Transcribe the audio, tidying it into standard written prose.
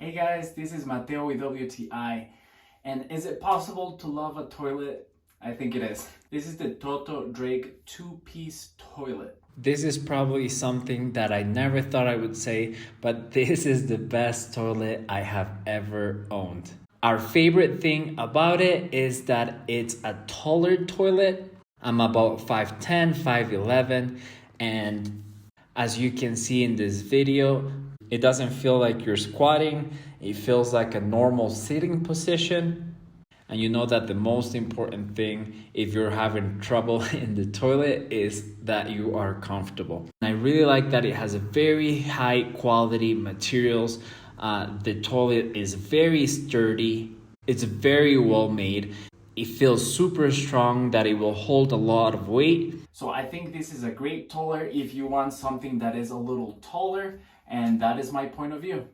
Hey guys, this is Mateo with WTI. And is it possible to love a toilet? I think it is. This is the TOTO Drake 2-piece toilet. This is probably something that I never thought I would say, but this is the best toilet I have ever owned. Our favorite thing about it is that it's a taller toilet. I'm about 5'10", 5'11", and as you can see in this video, it doesn't feel like you're squatting. It feels like a normal sitting position. And you know that the most important thing if you're having trouble in the toilet is that you are comfortable. And I really like that it has a very high quality materials. The toilet is very sturdy. It's very well made. It feels super strong that it will hold a lot of weight. So I think this is a great toilet if you want something that is a little taller, and that is my point of view.